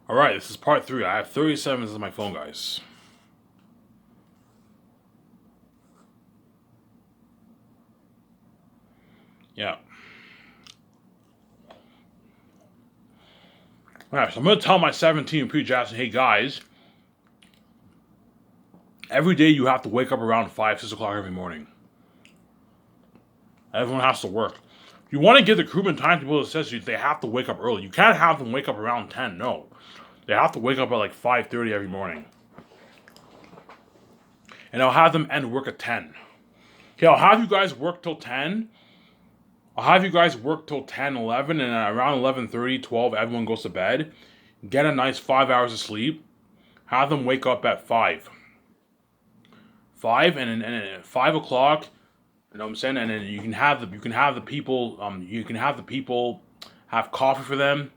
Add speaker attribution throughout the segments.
Speaker 1: Alright, this is part 3. I have 37 minutes on my phone, guys. Yeah. Alright, so I'm going to tell my 17 Peter Jackson, hey guys, every day you have to wake up around 5, 6 o'clock every morning. Everyone has to work. If you want to give the crewmen time to be able to assess you, they have to wake up early. You can't have them wake up around 10, no. They have to wake up at like 5:30 every morning. And I'll have them end work at 10. Okay, I'll have you guys work till 10. I'll have you guys work till 10, 11, and around 11:30, 12, everyone goes to bed. Get a nice 5 hours of sleep. Have them wake up at 5. 5 and at 5 o'clock, you know what I'm saying? And then you can have the people have coffee for them.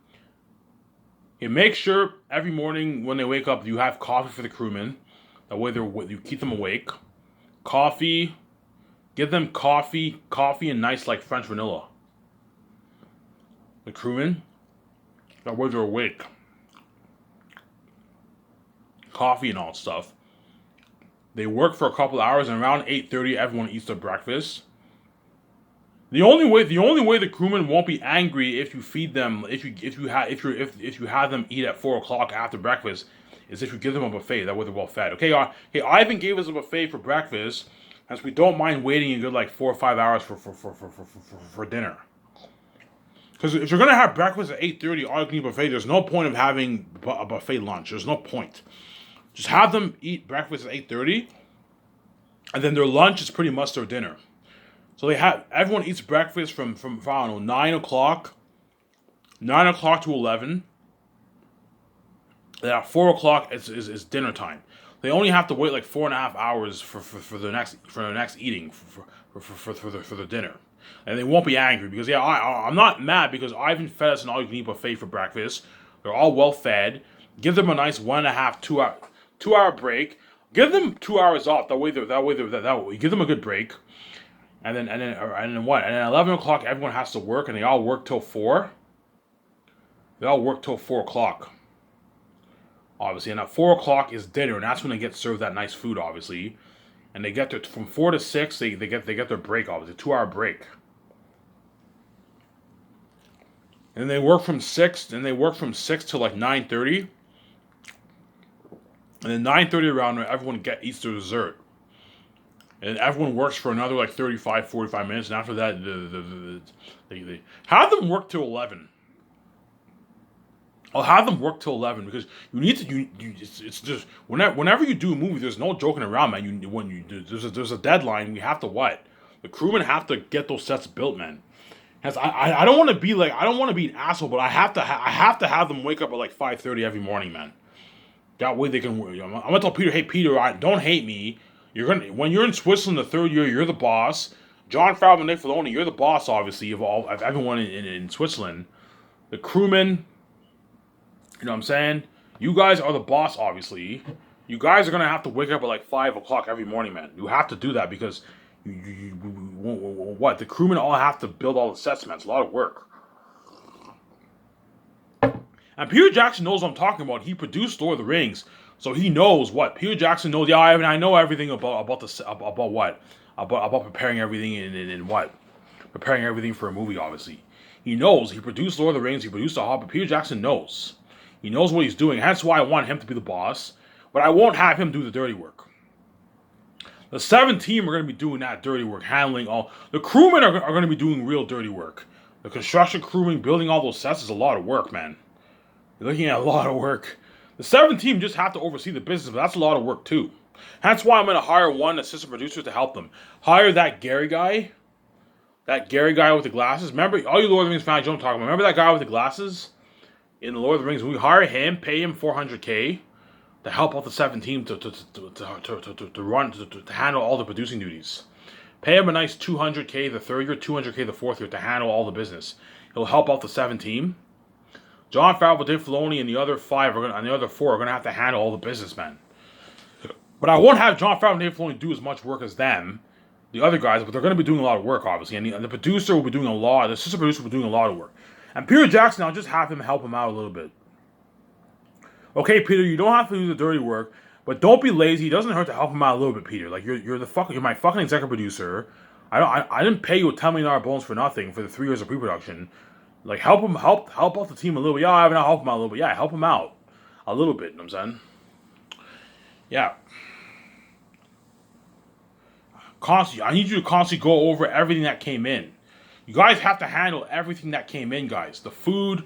Speaker 1: Okay, make sure every morning when they wake up you have coffee for the crewmen. That way you keep them awake. Coffee. Give them coffee and nice like French vanilla. The crewmen, that way they're awake. Coffee and all that stuff. They work for a couple hours, and around 8:30, everyone eats their breakfast. The only way the crewmen won't be angry if you feed them if you have them eat at 4 o'clock after breakfast is if you give them a buffet. That way they're well fed. Okay, Ivan gave us a buffet for breakfast. As we don't mind waiting a good like 4 or 5 hours for dinner. Because if you're gonna have breakfast at 8:30, all you can eat buffet, there's no point of having a buffet lunch. There's no point. Just have them eat breakfast at 8:30, and then their lunch is pretty much their dinner. So everyone eats breakfast from I don't know 9 o'clock to 11. And at 4 o'clock is dinner time. They only have to wait like 4.5 hours for the next eating for the dinner, and they won't be angry because I'm not mad because Ivan fed us an all you can eat buffet for breakfast. They're all well fed. Give them a nice 1.5 2 hour break. Give them 2 hours off. That way you give them a good break, and then what? And then at 11 o'clock everyone has to work, and they all work till 4. They all work till 4 o'clock. Obviously, and at 4 o'clock is dinner, and that's when they get served that nice food, obviously. And they get from 4 to 6, they get their break, obviously, 2 hour break. And they work from 6 to like 9:30. And then 9:30 around, everyone eats their dessert. And everyone works for another like 35, 45 minutes, and after that, they have them work till 11. I'll have them work till 11 because you need to. It's just whenever you do a movie, there's no joking around, man. There's a deadline. We have to what? The crewmen have to get those sets built, man. I don't want to be like I don't want to be an asshole, but I have to have them wake up at like 5:30 every morning, man. That way they can. I'm gonna tell Peter, hey Peter, don't hate me. When you're in Switzerland the third year, you're the boss. Jon Favreau and Nick Filoni, you're the boss, obviously, of everyone in Switzerland. The crewmen. You know what I'm saying? You guys are the boss, obviously. You guys are going to have to wake up at like 5 o'clock every morning, man. You have to do that because what? The crewmen all have to build all the sets, man. It's a lot of work. And Peter Jackson knows what I'm talking about. He produced Lord of the Rings, so he knows what. Peter Jackson knows, yeah, I know everything about what? About preparing everything in what? Preparing everything for a movie, obviously. He knows. He produced Lord of the Rings. He produced The Hobbit. Peter Jackson knows. He knows what he's doing. That's why I want him to be the boss. But I won't have him do the dirty work. The 7 team are going to be doing that dirty work, handling all. The crewmen are going to be doing real dirty work. The construction crewmen, building all those sets is a lot of work, man. You're looking at a lot of work. The 7 team just have to oversee the business, but that's a lot of work too. That's why I'm going to hire one assistant producer to help them. Hire that Gary guy. That Gary guy with the glasses. Remember, all you Lord of the Rings fans don't talk about. Remember that guy with the glasses? In the Lord of the Rings, we hire him, pay him $400K to help out the 7 team to handle all the producing duties. Pay him a nice $200K the third year, $200K the fourth year to handle all the business. He'll help out the 7 team. Jon Favreau, Dave Filoni, and the other 4 are gonna have to handle all the business, man. But I won't have Jon Favreau and Dave Filoni do as much work as them, the other guys. But they're gonna be doing a lot of work, obviously, and the producer will be doing a lot. The assistant producer will be doing a lot of work. And Peter Jackson, I'll just have him help him out a little bit. Okay, Peter, you don't have to do the dirty work, but don't be lazy. It doesn't hurt to help him out a little bit, Peter. Like you're my fucking executive producer. I didn't pay you a $10 million bonus for nothing for the 3 years of pre-production. Like help out the team a little bit. Yeah, I mean, I'll help him out a little bit. Yeah, help him out a little bit. You know what I'm saying? Yeah. Constantly, I need you to constantly go over everything that came in. You guys have to handle everything that came in, guys. The food,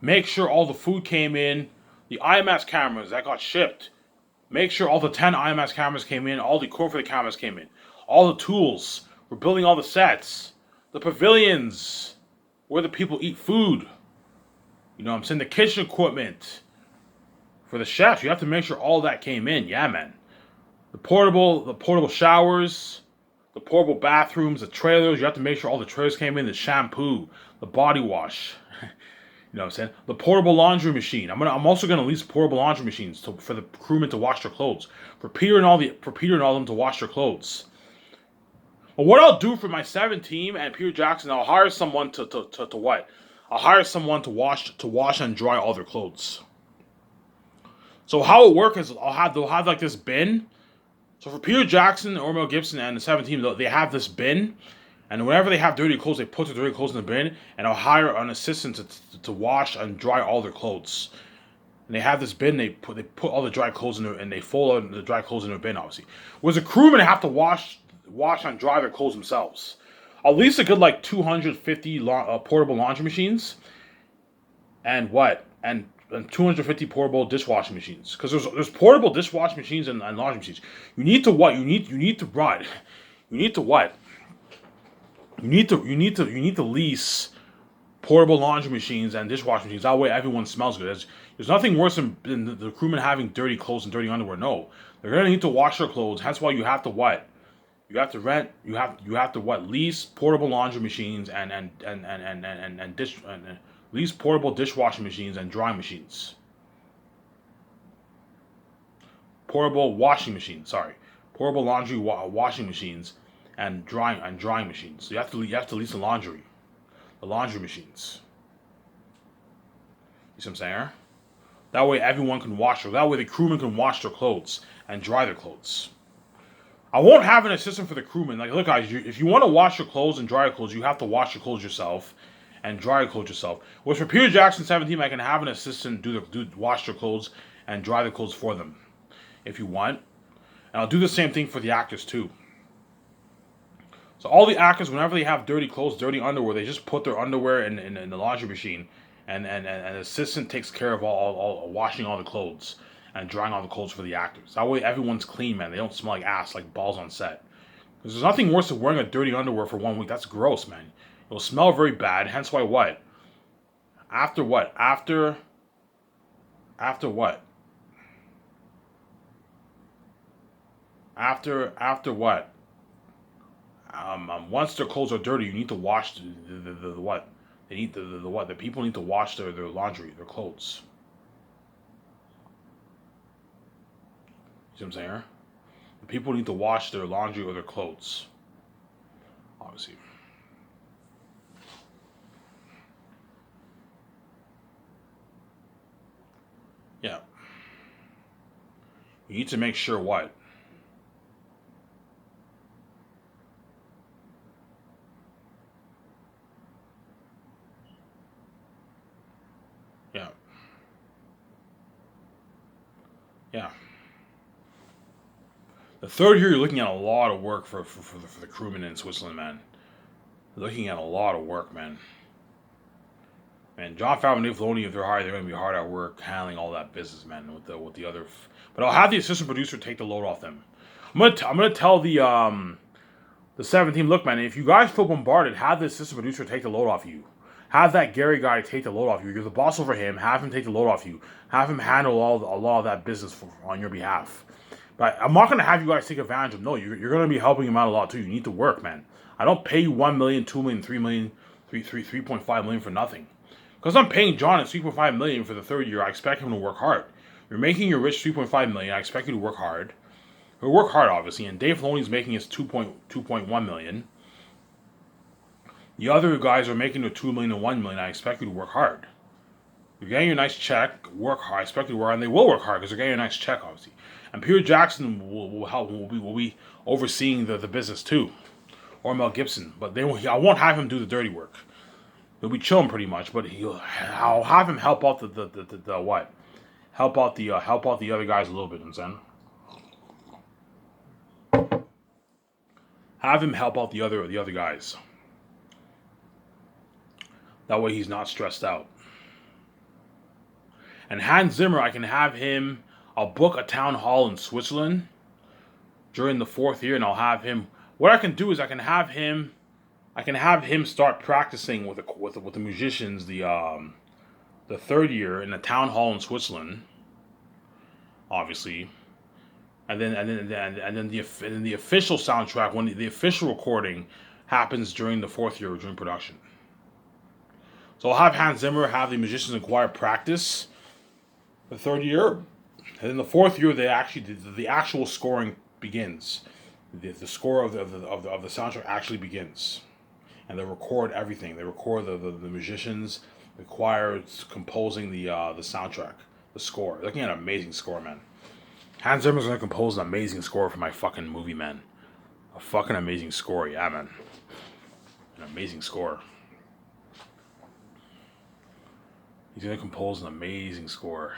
Speaker 1: make sure all the food came in. The IMS cameras that got shipped, make sure all the 10 IMS cameras came in. All the equipment for the cameras came in. All the tools. We're building all the sets. The pavilions, where the people eat food. You know what I'm saying? The kitchen equipment for the chefs. You have to make sure all that came in. Yeah, man. The portable showers, the portable bathrooms, the trailers. You have to make sure all the trailers came in. The shampoo, the body wash. You know what I'm saying? The portable laundry machine. I'm also gonna lease portable laundry machines for the crewmen to wash their clothes. For Peter and all of them to wash their clothes. But what I'll do for my 7 team and Peter Jackson, I'll hire someone to what? I'll hire someone to wash and dry all their clothes. So how it works is they'll have like this bin. So for Peter Jackson, or Mel Gibson, and the 7 team, they have this bin. And whenever they have dirty clothes, they put the dirty clothes in the bin, and I'll hire an assistant to wash and dry all their clothes. And they have this bin. They put all the dry clothes in there, and they fold the dry clothes in their bin. Obviously, whereas the crewmen have to wash and dry their clothes themselves. At least a good like 250 portable laundry machines, and 250 portable dishwashing machines. Because there's portable dishwashing machines and laundry machines. You need to what? You need to what? You need to lease portable laundry machines and dishwashing machines. That way everyone smells good. There's nothing worse than the crewmen having dirty clothes and dirty underwear. No. They're gonna need to wash their clothes. That's why you have to what? You have to rent you have to what? Lease portable laundry machines and lease portable dishwashing machines and drying machines. Portable washing machines, sorry. Portable laundry washing machines and drying machines. So you have to lease the laundry machines. You see what I'm saying? That way everyone can wash. That way the crewmen can wash their clothes and dry their clothes. I won't have an assistant for the crewmen. Like, look, guys, if you want to wash your clothes and dry your clothes, you have to wash your clothes yourself and dry your clothes yourself. Whereas for Peter Jackson 17, I can have an assistant wash their clothes and dry the clothes for them, if you want. And I'll do the same thing for the actors too. So all the actors, whenever they have dirty clothes, dirty underwear, they just put their underwear in the laundry machine, and the assistant takes care of all washing all the clothes and drying all the clothes for the actors. That way everyone's clean, man. They don't smell like ass, like balls on set. Because there's nothing worse than wearing a dirty underwear for 1 week. That's gross, man. It'll smell very bad. Hence why what? After what? After what? After what? Once their clothes are dirty, you need to wash the what? They need the what? The people need to wash their laundry, their clothes. You see what I'm saying? The people need to wash their laundry or their clothes. Obviously. Yeah. You need to make sure what? Yeah. Yeah. The third year, you're looking at a lot of work for the crewmen in Switzerland, man. You're looking at a lot of work, man. Man, Jon Favreau and Dave Filoni, if they're hard, they're going to be hard at work handling all that business, man. With the other, but I'll have the assistant producer take the load off them. I'm gonna tell the 17, look, man, if you guys feel bombarded, have the assistant producer take the load off you. Have that Gary guy take the load off you. You're the boss over him. Have him take the load off you. Have him handle a lot of that business on your behalf. But I'm not going to have you guys take advantage of him. No, you're going to be helping him out a lot too. You need to work, man. I don't pay you 1 million, 2 million, 3 million, 3.5 million for nothing. Because I'm paying John at 3.5 million for the third year, I expect him to work hard. You're making your rich 3.5 million. I expect you to work hard. He'll work hard, obviously. And Dave Filoni's making his 2.1 million. The other guys are making their 2 million and 1 million. I expect you to work hard. You're getting a nice check. Work hard. I expect you to work, and they will work hard because they're getting a nice check, obviously. And Peter Jackson will help. Will be overseeing the business too, or Mel Gibson. But I won't have him do the dirty work. He'll be chilling pretty much, but I'll have him help out the what? Help out the other guys a little bit, and then have him help out the other guys. That way he's not stressed out. And Hans Zimmer, I can have him. I'll book a town hall in Switzerland during the 4th year, and I'll have him. What I can do is I can have him start practicing with the musicians the 3rd year in a town hall in Switzerland, obviously, and then the official soundtrack, when the official recording happens during the 4th year during production. So I'll have Hans Zimmer have the musicians in choir practice the 3rd year, and then the 4th year the actual scoring begins. The score of the soundtrack actually begins. And they record everything. They record the musicians, the choir composing the soundtrack, the score. They're looking at an amazing score, man. Hans Zimmer's gonna compose an amazing score for my fucking movie, man. A fucking amazing score, yeah, man. An amazing score. He's gonna compose an amazing score.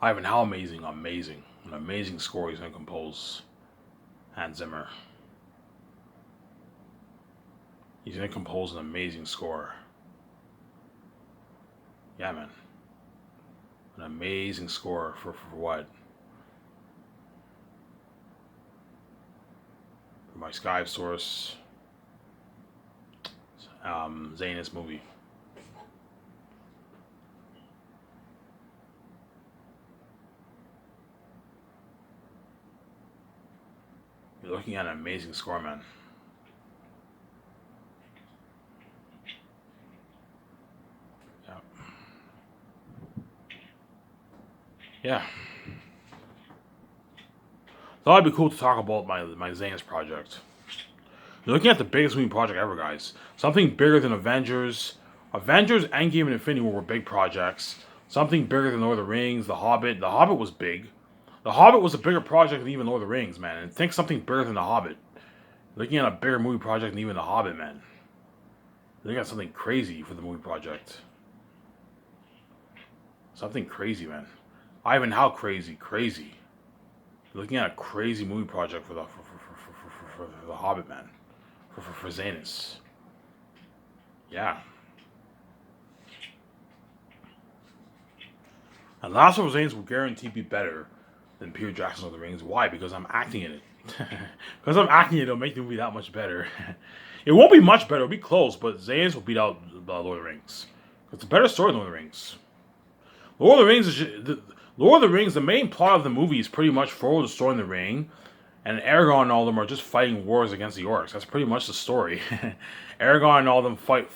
Speaker 1: Ivan, how amazing, amazing. An amazing score he's gonna compose. Hans Zimmer. He's going to compose an amazing score. Yeah, man. An amazing score for what? For my Sky Source Zanus movie. You're looking at an amazing score, man. Yeah. Thought it'd be cool to talk about my Zanus project. You're looking at the biggest movie project ever, guys. Something bigger than Avengers. Avengers, Endgame, and Infinity War were big projects. Something bigger than Lord of the Rings, The Hobbit. The Hobbit was big. The Hobbit was a bigger project than even Lord of the Rings, man. And think something bigger than The Hobbit. You're looking at a bigger movie project than even The Hobbit, man. You're looking at something crazy for the movie project. Something crazy, man. Ivan, how crazy? Crazy. You're looking at a crazy movie project for the Hobbit, man. For Zanus. Yeah. And Last of Zanus will guaranteed be better than Peter Jackson's Lord of the Rings. Why? Because I'm acting in it. Because I'm acting in it, it'll make the movie that much better. It won't be much better. It'll be close, but Zanus will beat out Lord of the Rings. It's a better story than Lord of the Rings. Lord of the Rings is... Lord of the Rings, the main plot of the movie is pretty much Frodo destroying the ring, and Aragorn and all of them are just fighting wars against the orcs. That's pretty much the story. Aragorn and all of them fight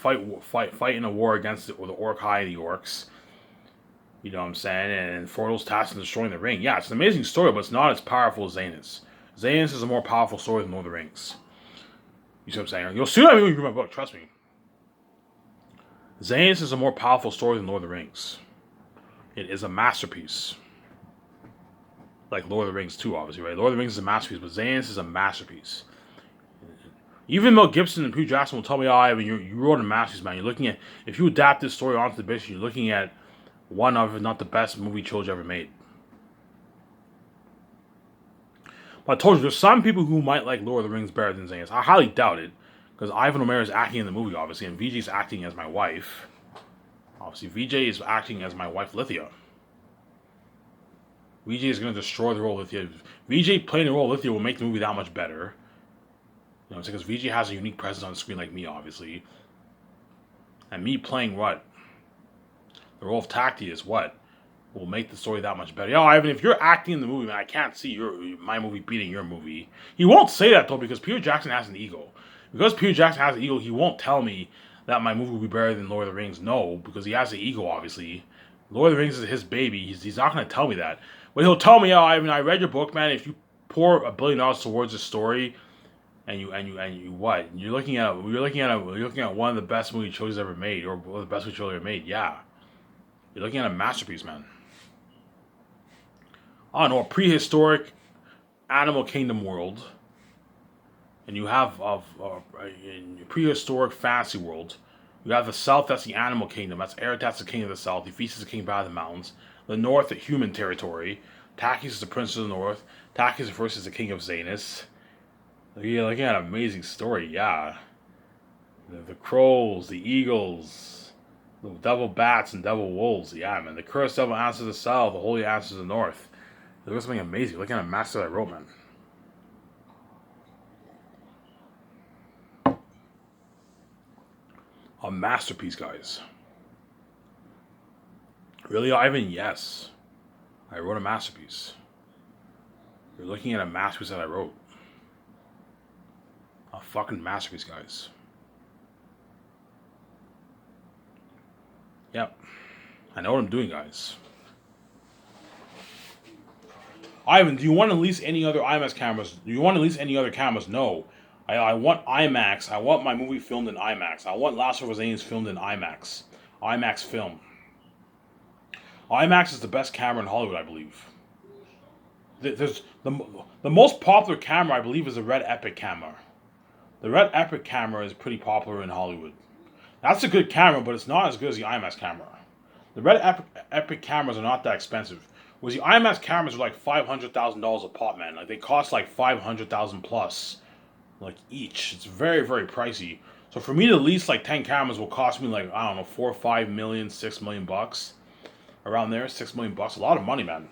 Speaker 1: in a war against the Orc-hai and the orcs. You know what I'm saying? And Frodo's tasked with destroying the ring. Yeah, it's an amazing story, but it's not as powerful as Zanus. Zanus is a more powerful story than Lord of the Rings. You see what I'm saying? You'll see that when you read my book, trust me. Zanus is a more powerful story than Lord of the Rings. It is a masterpiece. Like Lord of the Rings 2, obviously, right? Lord of the Rings is a masterpiece, but Zanus is a masterpiece. Even Mel Gibson and Peter Jackson will tell me, Ivan, you wrote a masterpiece, man. You're looking at, if you adapt this story onto the bit, you're looking at one of, if not the best movie trilogy ever made. But I told you, there's some people who might like Lord of the Rings better than Zanus. I highly doubt it, because Ivan O'Meara is acting in the movie, obviously, and VJ's acting as my wife. Obviously, VJ is acting as my wife, Lithia. VJ is going to destroy the role of Lithia. VJ playing the role of Lithia will make the movie that much better. You know, because VJ has a unique presence on the screen like me, obviously. And me playing what? The role of Tacti is what? Will make the story that much better. Yo, Ivan, if you're acting in the movie, man, I can't see my movie beating your movie. He won't say that, though, because Peter Jackson has an ego. Because Peter Jackson has an ego, he won't tell me that my movie will be better than Lord of the Rings. No, because he has the ego, obviously. Lord of the Rings is his baby. He's not going to tell me that. But he'll tell me, Ivan, I read your book, man. If you pour $1 billion towards a story, and you what? You're looking at one of the best movie trilogies ever made, or one of the best movie trilogies ever made. Yeah. You're looking at a masterpiece, man. I don't know, a prehistoric animal kingdom world, and you have in prehistoric fantasy world, you have the south. That's the animal kingdom. That's Eretat's the king of the south. Ephesus is the king by the mountains. The north, the human territory. Takis is the prince of the north. Takis first is the king of Zanus. You're looking at an amazing story, yeah. The crows, the eagles, the devil bats and devil wolves, yeah, man. The cursed devil answers the south, the holy answers the north. Look at something amazing. Look at a master that I wrote, man. A masterpiece, guys. Really, Ivan? Yes. I wrote a masterpiece. You're looking at a masterpiece that I wrote. A fucking masterpiece, guys. Yep. I know what I'm doing, guys. Ivan, do you want to lease any other IMAX cameras? Do you want to lease any other cameras? No. I want IMAX. I want my movie filmed in IMAX. I want Last of Us Aliens filmed in IMAX. IMAX film. IMAX is the best camera in Hollywood, I believe. There's the most popular camera, I believe, is the Red Epic camera. The Red Epic camera is pretty popular in Hollywood. That's a good camera, but it's not as good as the IMAX camera. The Red Epic cameras are not that expensive. Whereas the IMAX cameras are like $500,000 a pop, man. Like they cost like $500,000 plus, like each. It's very, very pricey. So for me to lease like 10 cameras will cost me like, I don't know, 4 or 5 million, 6 million bucks. Around there, 6 million bucks. A lot of money, man.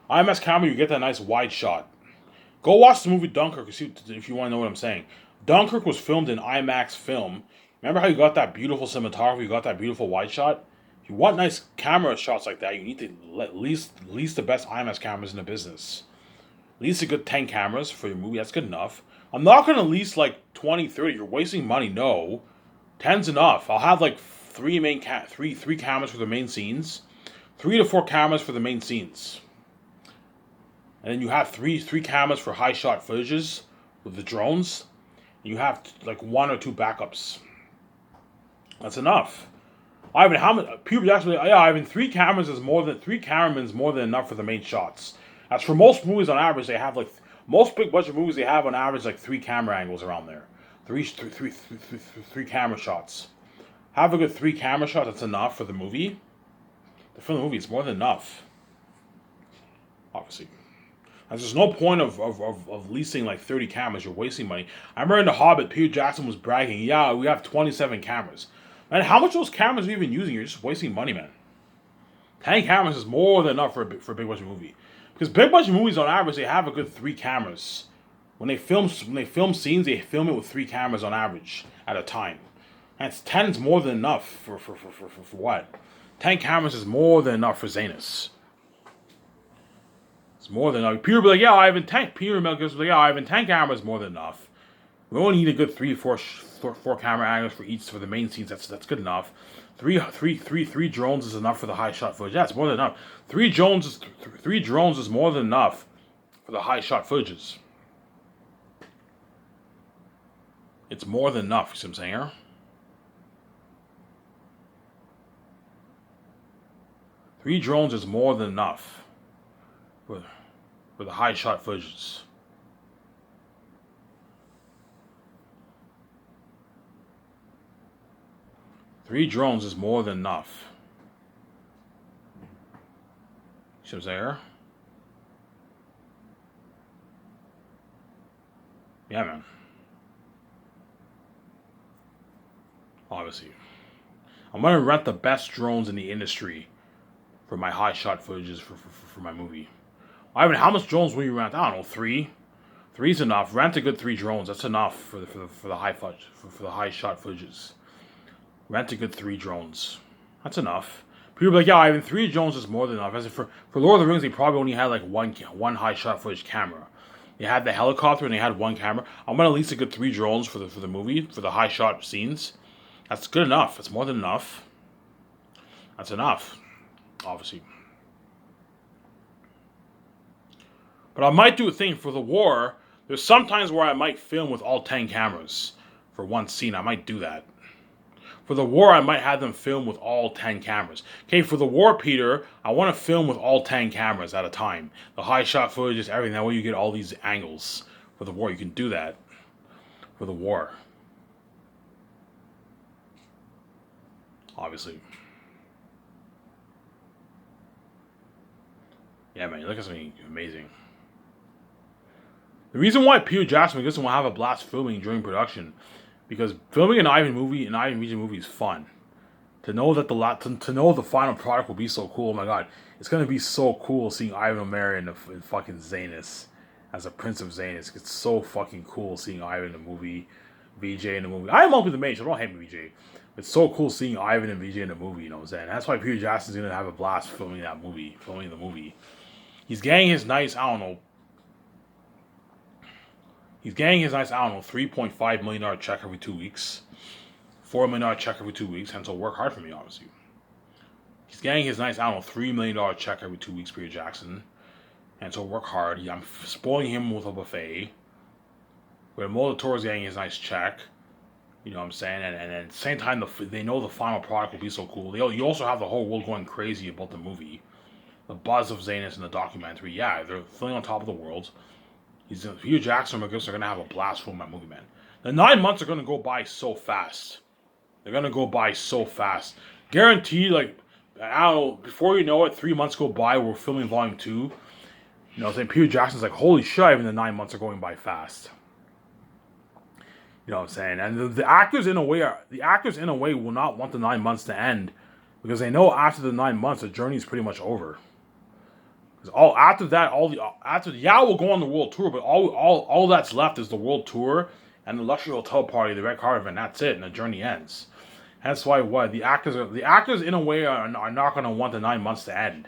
Speaker 1: IMAX camera, you get that nice wide shot. Go watch the movie Dunkirk if you want to know what I'm saying. Dunkirk was filmed in IMAX film. Remember how you got that beautiful cinematography, you got that beautiful wide shot? If you want nice camera shots like that, you need to lease the best IMAX cameras in the business. Lease a good 10 cameras for your movie, that's good enough. I'm not going to lease like 20, 30. You're wasting money, no. 10's enough. I'll have like three cameras for the main scenes. 3 to 4 cameras for the main scenes. And then you have three cameras for high shot footages with the drones. You have like 1 or 2 backups. That's enough. Ivan, how many people actually? Yeah, Ivan, 3 cameras is more than 3 cameramen is more than enough for the main shots. As for most movies on average, they have like most big budget movies they have on average like 3 camera angles around there. Three camera shots. Have a good 3 camera shots. That's enough for the movie. For the movie, it's more than enough. Obviously. And there's no point of leasing like 30 cameras. You're wasting money. I remember in The Hobbit, Peter Jackson was bragging, yeah, we have 27 cameras. Man, how much of those cameras are you even using? You're just wasting money, man. 10 cameras is more than enough for a big budget movie. Because big budget movies, on average, they have a good 3 cameras. When they film scenes, they film it with 3 cameras on average at a time. And 10 is more than enough for what? 10 cameras is more than enough for Zanus. It's more than enough. Peter will be like, yeah, Ivan, 10. Peter will be like, yeah, Ivan, 10 cameras is more than enough. We only need a good 3, 4 camera angles for the main scenes. That's good enough. Three drones is enough for the high shot footage. Yeah, it's more than enough. 3 drones is more than enough for the high shot footages. It's more than enough. You see what I'm saying here? Three drones is more than enough for the high shot footages. Three drones is more than enough. See what I'm saying here? Yeah, man. Obviously. I'm going to rent the best drones in the industry for my high shot footages for my movie. Ivan, how much drones will you rent? I don't know, 3. 3's enough. Rent a good 3 drones. That's enough for the high shot footages. Rent a good 3 drones. That's enough. People be like, yeah, Ivan, 3 drones is more than enough. As for Lord of the Rings, they probably only had like one high shot footage camera. They had the helicopter and they had 1 camera. I'm gonna lease a good 3 drones for the movie, for the high shot scenes. That's good enough. That's more than enough. That's enough, obviously. But I might do a thing for the war. There's sometimes where I might film with all 10 cameras for one scene. I might do that. For the war, I might have them film with all 10 cameras. Okay, for the war, Peter, I want to film with all 10 cameras at a time. The high shot footage is everything. That way you get all these angles. For the war, you can do that. For the war. Obviously. Yeah, man, you look at something amazing. The reason why Peter Jackson doesn't want to have a blast filming during production, because filming an Ivan VJ movie is fun. To know that to know the final product will be so cool. Oh my god, it's gonna be so cool seeing Ivan O'Mara in fucking Zanus as a Prince of Zanus. It's so fucking cool seeing Ivan in the movie, VJ in the movie. I am up with the main, so don't hate me, VJ. It's so cool seeing Ivan and VJ in the movie. You know what I'm saying? That's why Peter Jackson's gonna have a blast filming the movie. He's getting his nice, I don't know. He's getting his nice, I don't know, $3.5 million check every 2 weeks. $4 million check every 2 weeks, hence he'll work hard for me, obviously. He's getting his nice, I don't know, $3 million check every 2 weeks, Peter Jackson. And so work hard. I'm spoiling him with a buffet. Where Molitor's getting his nice check. You know what I'm saying? And at the same time, they know the final product will be so cool. You also have the whole world going crazy about the movie. The buzz of Zanus in the documentary. Yeah, they're feeling on top of the world. Peter Jackson and Mel Gibson are going to have a blast filming that movie, man. The 9 months are going to go by so fast. They're going to go by so fast. Guaranteed, like, I don't know, before you know it, 3 months go by, we're filming Volume 2. You know what I'm saying? Peter Jackson's like, holy shit, even the 9 months are going by fast. You know what I'm saying? And the actors in a way will not want the 9 months to end, because they know after the 9 months the journey is pretty much over. Because after that, we'll go on the world tour, but all that's left is the world tour and the luxury hotel party, the red carpet, and that's it, and the journey ends. That's why the actors in a way are not going to want the 9 months to end.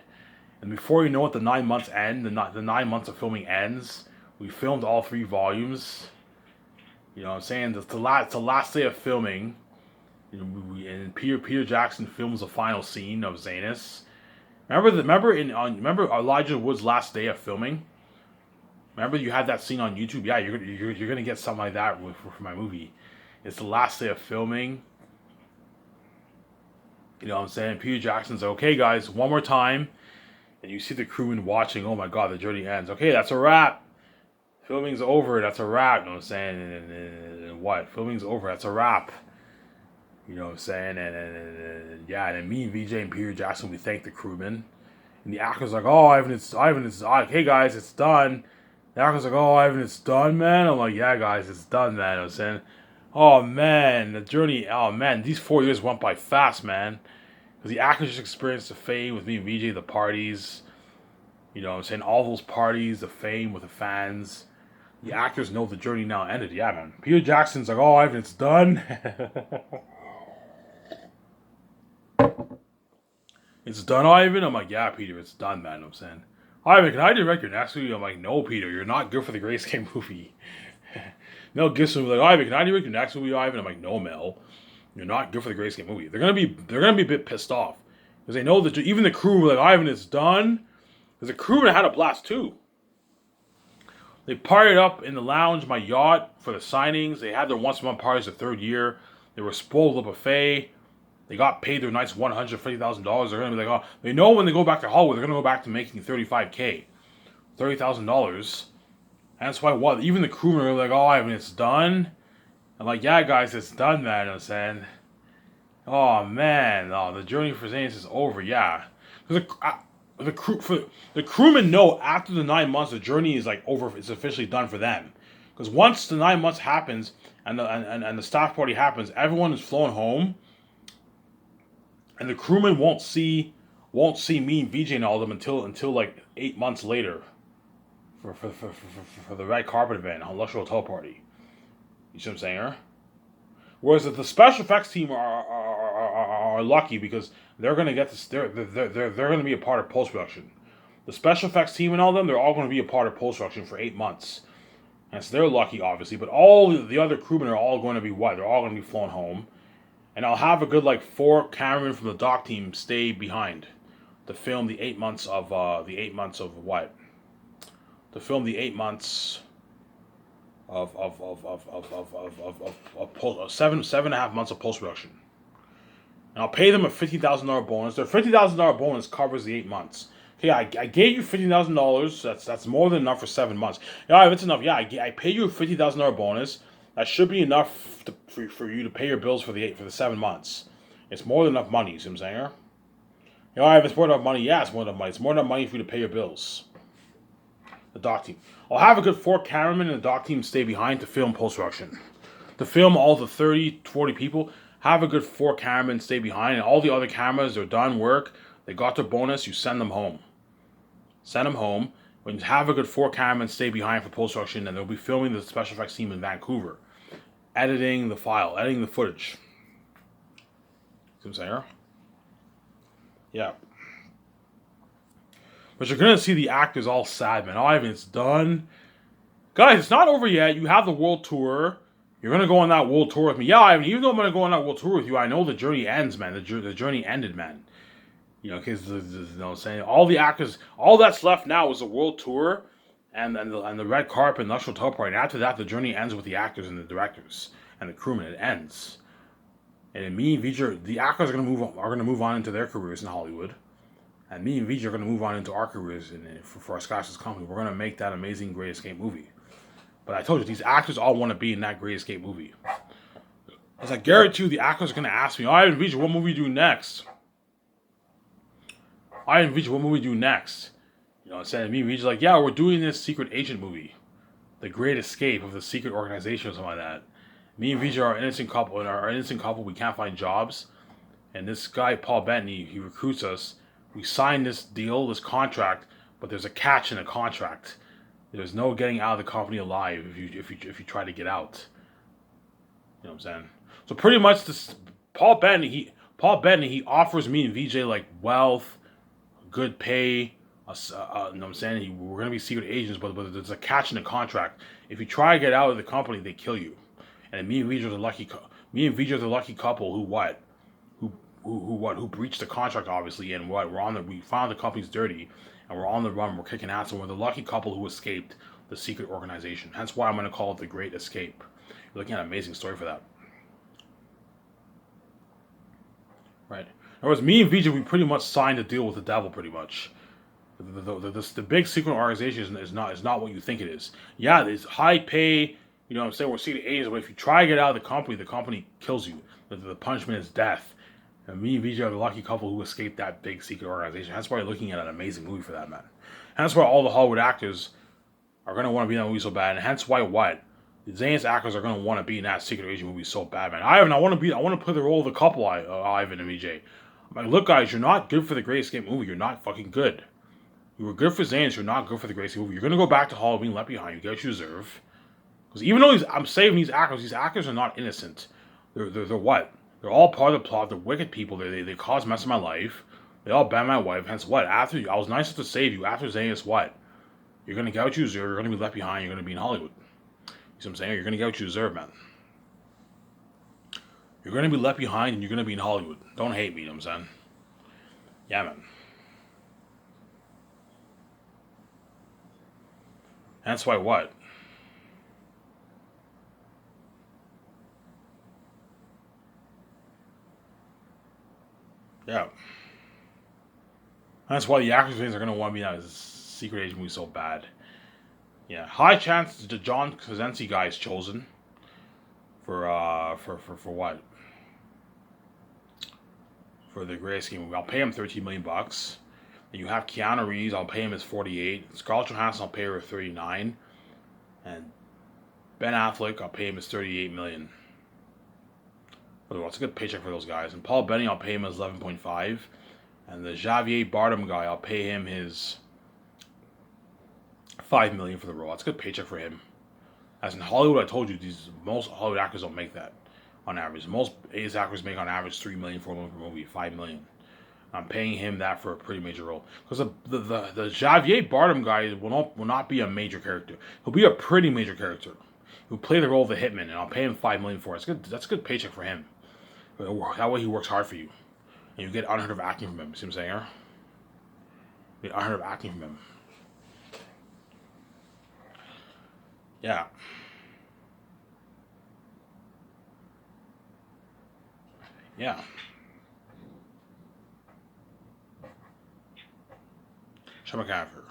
Speaker 1: And before you know it, the 9 months end. The 9 months of filming ends. We filmed all 3 volumes. You know what I'm saying? It's the last day of filming. You know, and Peter Jackson films the final scene of Zanus. Remember Elijah Wood's last day of filming? Remember you had that scene on YouTube? Yeah, you're gonna get something like that for my movie. It's the last day of filming. You know what I'm saying? Peter Jackson's like, okay guys, one more time. And you see the crewmen watching, oh my god, the journey ends. Okay, that's a wrap. Filming's over, that's a wrap. You know what I'm saying? And what? Filming's over, that's a wrap. You know what I'm saying? And then me and VJ and Peter Jackson, we thank the crewmen. And the actor's like, oh, Ivan, it's hey guys, it's done. The actor's like, oh, Ivan, it's done, man. I'm like, yeah, guys, it's done, man. I'm saying, oh, man, the journey, oh, man, these 4 years went by fast, man. Because the actors just experienced the fame with me and VJ, the parties. You know what I'm saying? All those parties, the fame with the fans. The actors know the journey now ended. Yeah, man. Peter Jackson's like, oh, Ivan, it's done. It's done, Ivan? I'm like, yeah, Peter, it's done, man. I'm saying, Ivan, can I direct your next movie? I'm like, no, Peter, you're not good for the Grayscale movie. Mel Gibson was like, Ivan, can I direct your next movie, Ivan? I'm like, no, Mel, you're not good for the Grayscale movie. They're gonna be a bit pissed off because they know that even the crew were like, Ivan, it's done. Because the crewmen had a blast too. They partied up in the lounge, my yacht, for the signings. They had their once-a-month parties the 3rd year. They were spoiled with a buffet. They got paid their nice $150,000. They're going to be like, oh, they know when they go back to Hollywood, they're going to go back to making $35,000. $30,000. And that's why even the crewmen are like, oh, Ivan, it's done. I'm like, yeah, guys, it's done, man. I'm saying, oh, man, the journey for Zanus is over, yeah. The crewmen know after the 9 months, the journey is like over. It's officially done for them. Because once the 9 months happens and the staff party happens, everyone is flown home. And the crewmen won't see me and VJ and all of them until like 8 months later for the red carpet event on Luxury Hotel Party. You see what I'm saying, huh? Whereas the special effects team are lucky because they're gonna get this. They're gonna be a part of post production. The special effects team and all of them, they're all gonna be a part of post production for 8 months. And so they're lucky, obviously. But all the other crewmen are all going to be what? They're all going to be flown home. And I'll have a good 4 cameramen from the doc team stay behind to film the 8 months of what? To film the 8 months of 7.5 months of post production. and I'll pay them a $50,000 bonus. Their $50,000 bonus covers the 8 months. Okay, I gave you $50,000. That's more than enough for 7 months. Yeah, if it's enough, yeah, I pay you a $50,000 bonus. That should be enough for you to pay your bills for the 7 months. It's more than enough money. You see what I'm saying? If it's more than enough money, yeah, it's more than enough money. It's more than enough money for you to pay your bills. The doc team. I'll have a good 4 cameramen and the doc team stay behind to film post-production. To film all the 30, 40 people, have a good 4 cameramen stay behind, and all the other cameras, they're done work, they got their bonus, you send them home. Send them home. When you have a good 4 cameramen stay behind for post-production, and they'll be filming the special effects team in Vancouver. Editing the file, editing the footage. See what I'm saying? Yeah. But you're going to see the actors all sad, man. Ivan, it's done. Guys, it's not over yet. You have the world tour. You're going to go on that world tour with me. Yeah, Ivan, even though I'm going to go on that world tour with you, I know the journey ends, man. The journey ended, man. Because, I'm saying? All the actors, all that's left now is the world tour and the red carpet and the national top party. And after that, the journey ends with the actors and the directors and the crewmen. It ends. And in me and Vijay, the actors are going to move on into their careers in Hollywood. And me and Vijay are going to move on into our careers for our Scotch's company. We're going to make that amazing Great Escape movie. But I told you, these actors all want to be in that Great Escape movie. As I guarantee you, the actors are going to ask me, Ivan Vijay, what movie do you next? Ivan Vijay, what movie do you next? Instead of me, Vijay's like, yeah, we're doing this secret agent movie. The Great Escape of the secret organization or something like that. Me and Vijay are an innocent couple. And our innocent couple, we can't find jobs. And this guy, Paul Bettany, he recruits us. We sign this deal, this contract, but there's a catch in the contract. There's no getting out of the company alive if you try to get out. You know what I'm saying? So pretty much this Paul Bettany, he offers me and Vijay like wealth, good pay. You know what I'm saying? We're gonna be secret agents, but there's a catch in the contract. If you try to get out of the company, they kill you. And me and Vijay are the lucky couple who breached the contract, obviously, and we found the company's dirty, and we're on the run, we're kicking ass, and we're the lucky couple who escaped the secret organization. Hence why I'm going to call it the Great Escape. You're looking at an amazing story for that. Right? In other words, me and Vijay, we pretty much signed a deal with the devil, pretty much. The big secret organization is not what you think it is. Yeah, there's high pay, you know what I'm saying, we're secret agents, but if you try to get out of the company kills you. The punishment is death. And me and Vijay are the lucky couple who escaped that big secret organization. That's why you're looking at an amazing movie for that, man. And that's why all the Hollywood actors are going to want to be in that movie so bad. And hence why the Zane's actors are going to want to be in that secret agent movie so bad, man. I want to play the role of the couple, Ivan and Vijay. I'm like, look, guys, you're not good for the Great Escape movie. You're not fucking good. You were good for Zane's. You're not good for the Great Escape movie. You're going to go back to Halloween left behind. You get what you deserve. Because even though I'm saving these actors are not innocent. They're what? They're all part of the plot. They're wicked people. They cause mess in my life. They all ban my wife. Hence what? After I was nice enough to save you. After Zane's, what? You're gonna get what you deserve. You're gonna be left behind. You're gonna be in Hollywood. You see what I'm saying? You're gonna get what you deserve, man. You're gonna be left behind and you're gonna be in Hollywood. Don't hate me, you know what I'm saying? Yeah, man. That's why what? Yeah. That's why the actors are gonna want me in that secret agent movie so bad. Yeah. High chance the John Krasinski guy is chosen. For what? For the Great Escape movie. I'll pay him $13 million bucks. And you have Keanu Reeves, I'll pay him his 48. Scarlett Johansson, I'll pay her 39. And Ben Affleck, I'll pay him his 38 million. Well, it's a good paycheck for those guys. And Paul Bettany, I'll pay him his 11.5. And the Javier Bardem guy, I'll pay him his $5 million for the role. That's a good paycheck for him. As in Hollywood, I told you, most Hollywood actors don't make that on average. Most A's actors make on average $3 million, $4 million per movie, $5 million. I'm paying him that for a pretty major role. Because the Javier Bardem guy will not be a major character. He'll be a pretty major character. He'll play the role of the hitman, and I'll pay him $5 million for it. That's a good paycheck for him. That way he works hard for you. And you get unheard of acting from him. See what I'm saying? You get unheard of acting from him. Yeah. Yeah. Sean McCaffrey.